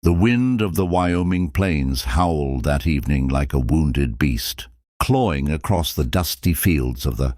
The wind of the Wyoming plains howled that evening like a wounded beast, clawing across the dusty fields of the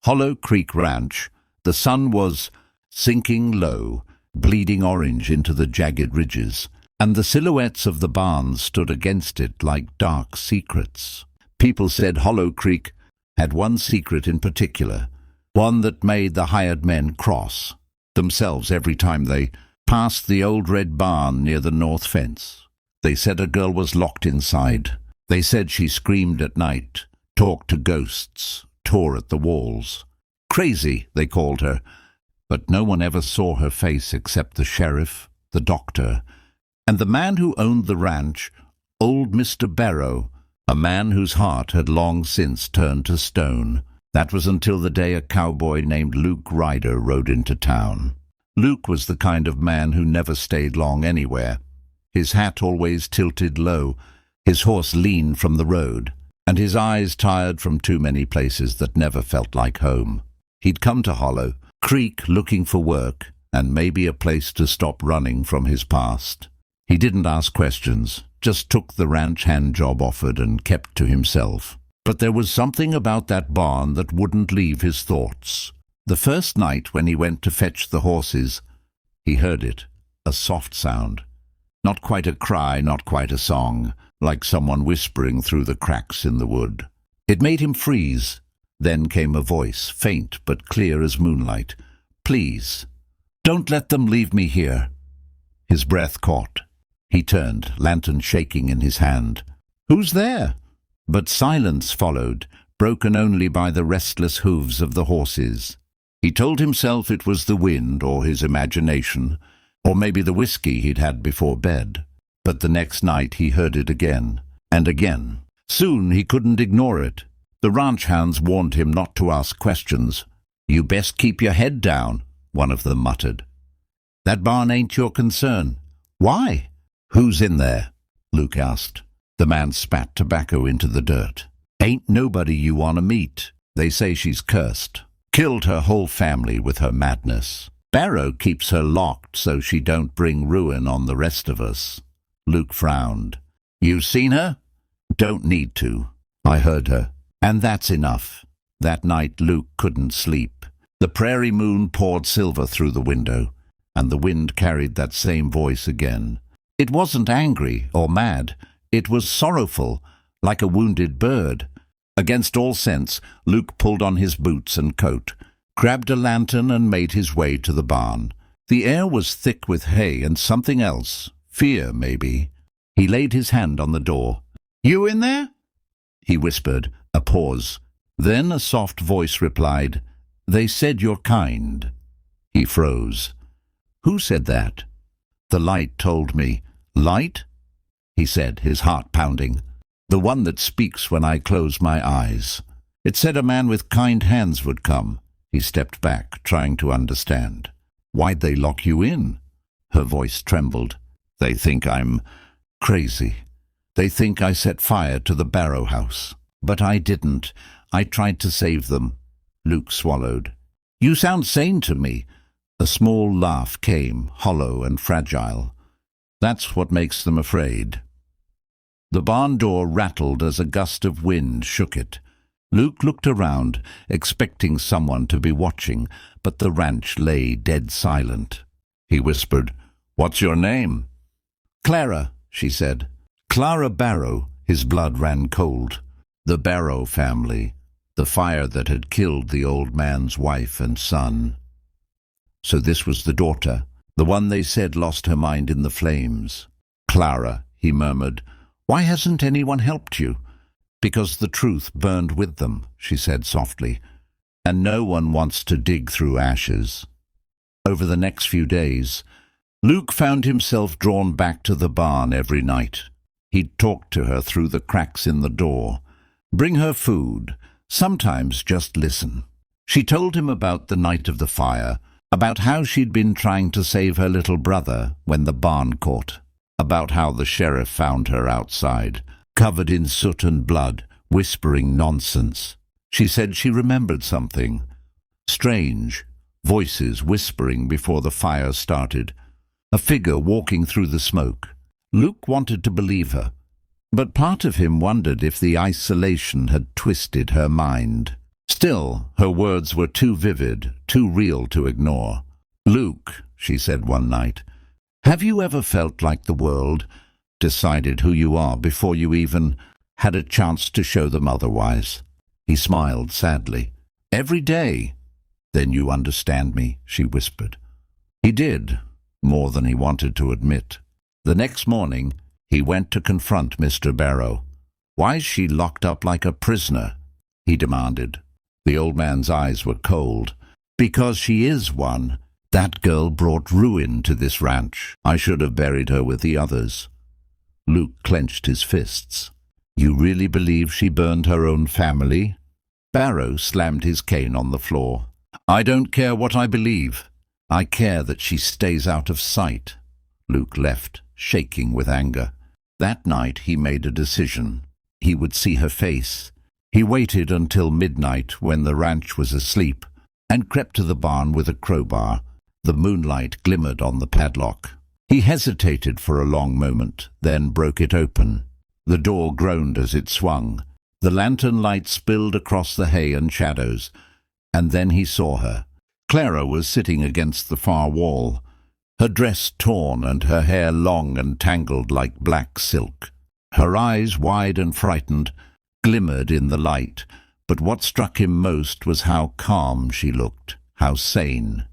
Hollow Creek Ranch. The sun was sinking low, bleeding orange into the jagged ridges, and the silhouettes of the barns stood against it like dark secrets. People said Hollow Creek had one secret in particular, one that made the hired men cross themselves every time they passed the old red barn near the north fence. They said a girl was locked inside. They said she screamed at night, talked to ghosts, tore at the walls. Crazy, they called her, but no one ever saw her face except the sheriff, the doctor, and the man who owned the ranch, old Mr. Barrow, a man whose heart had long since turned to stone. That was until the day a cowboy named Luke Ryder rode into town. Luke was the kind of man who never stayed long anywhere. His hat always tilted low, his horse lean from the road, and his eyes tired from too many places that never felt like home. He'd come to Hollow Creek looking for work and maybe a place to stop running from his past. He didn't ask questions, just took the ranch hand job offered and kept to himself. But there was something about that barn that wouldn't leave his thoughts. The first night when he went to fetch the horses, he heard it, a soft sound. Not quite a cry, not quite a song, like someone whispering through the cracks in the wood. It made him freeze. Then came a voice, faint but clear as moonlight. "Please, don't let them leave me here." His breath caught. He turned, lantern shaking in his hand. "Who's there?" But silence followed, broken only by the restless hooves of the horses. He told himself it was the wind or his imagination, or maybe the whiskey he'd had before bed. But the next night he heard it again, and again. Soon he couldn't ignore it. The ranch hands warned him not to ask questions. "You best keep your head down," one of them muttered. "That barn ain't your concern." "Why?" "Who's in there?" Luke asked. The man spat tobacco into the dirt. "Ain't nobody you want to meet. They say she's cursed. Killed her whole family with her madness. Barrow keeps her locked so she don't bring ruin on the rest of us." Luke frowned. "You seen her?" "Don't need to. I heard her. And that's enough." That night Luke couldn't sleep. The prairie moon poured silver through the window, and the wind carried that same voice again. It wasn't angry or mad. It was sorrowful, like a wounded bird. Against all sense, Luke pulled on his boots and coat, grabbed a lantern and made his way to the barn. The air was thick with hay and something else, fear maybe. He laid his hand on the door. "You in there?" he whispered, a pause. Then a soft voice replied, "They said you're kind." He froze. "Who said that?" "The light told me." "Light?" he said, his heart pounding. "The one that speaks when I close my eyes. It said a man with kind hands would come." He stepped back, trying to understand. "Why'd they lock you in?" Her voice trembled. "They think I'm crazy. They think I set fire to the Barrow house. But I didn't. I tried to save them." Luke swallowed. "You sound sane to me." A small laugh came, hollow and fragile. "That's what makes them afraid." The barn door rattled as a gust of wind shook it. Luke looked around, expecting someone to be watching, but the ranch lay dead silent. He whispered, "What's your name?" "Clara," she said. "Clara Barrow." His blood ran cold. The Barrow family, the fire that had killed the old man's wife and son. So this was the daughter, the one they said lost her mind in the flames. "Clara," he murmured, "why hasn't anyone helped you?" "Because the truth burned with them," she said softly, "and no one wants to dig through ashes." Over the next few days, Luke found himself drawn back to the barn every night. He'd talk to her through the cracks in the door, bring her food, sometimes just listen. She told him about the night of the fire, about how she'd been trying to save her little brother when the barn caught, about how the sheriff found her outside, covered in soot and blood, whispering nonsense. She said she remembered something. Strange, voices whispering before the fire started, a figure walking through the smoke. Luke wanted to believe her, but part of him wondered if the isolation had twisted her mind. Still, her words were too vivid, too real to ignore. "Luke," she said one night, "have you ever felt like the world decided who you are before you even had a chance to show them otherwise?" He smiled sadly. "Every day." "Then you understand me," she whispered. He did, more than he wanted to admit. The next morning, he went to confront Mr. Barrow. "Why is she locked up like a prisoner?" he demanded. The old man's eyes were cold. "Because she is one. That girl brought ruin to this ranch. I should have buried her with the others." Luke clenched his fists. "You really believe she burned her own family?" Barrow slammed his cane on the floor. "I don't care what I believe. I care that she stays out of sight." Luke left, shaking with anger. That night he made a decision. He would see her face. He waited until midnight when the ranch was asleep and crept to the barn with a crowbar. The moonlight glimmered on the padlock. He hesitated for a long moment, then broke it open. The door groaned as it swung. The lantern light spilled across the hay and shadows, and then he saw her. Clara was sitting against the far wall, her dress torn and her hair long and tangled like black silk. Her eyes, wide and frightened, glimmered in the light, but what struck him most was how calm she looked, how sane.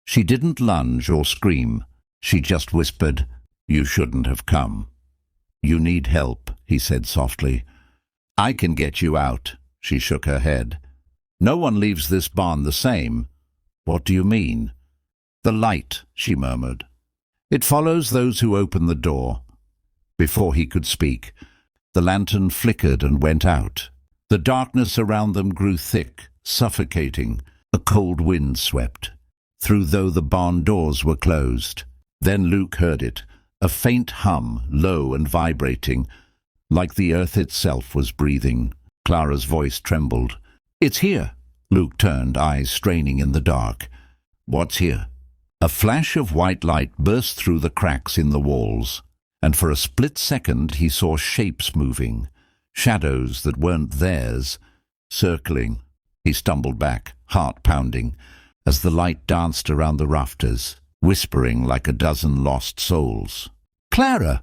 She didn't lunge or scream. She just whispered, "You shouldn't have come." "You need help," he said softly. "I can get you out." She shook her head. "No one leaves this barn the same." "What do you mean?" "The light," she murmured. "It follows those who open the door." Before he could speak, the lantern flickered and went out. The darkness around them grew thick, suffocating. A cold wind swept through, though the barn doors were closed. Then Luke heard it, a faint hum, low and vibrating, like the earth itself was breathing. Clara's voice trembled. "It's here." Luke turned, eyes straining in the dark. "What's here?" A flash of white light burst through the cracks in the walls, and for a split second he saw shapes moving, shadows that weren't theirs, circling. He stumbled back, heart pounding, as the light danced around the rafters, whispering like a dozen lost souls. "Clara!"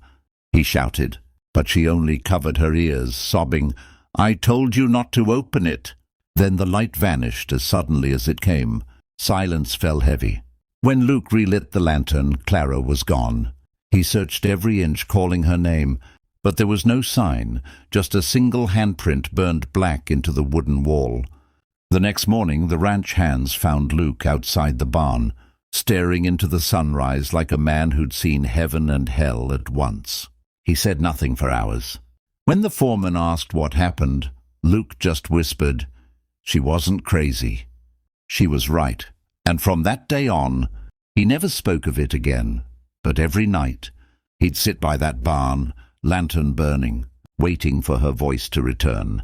he shouted, but she only covered her ears, sobbing, "I told you not to open it." Then the light vanished as suddenly as it came. Silence fell heavy. When Luke relit the lantern, Clara was gone. He searched every inch, calling her name, but there was no sign, just a single handprint burned black into the wooden wall. The next morning, the ranch hands found Luke outside the barn, staring into the sunrise like a man who'd seen heaven and hell at once. He said nothing for hours. When the foreman asked what happened, Luke just whispered, "She wasn't crazy. She was right." And from that day on, he never spoke of it again. But every night, he'd sit by that barn, lantern burning, waiting for her voice to return.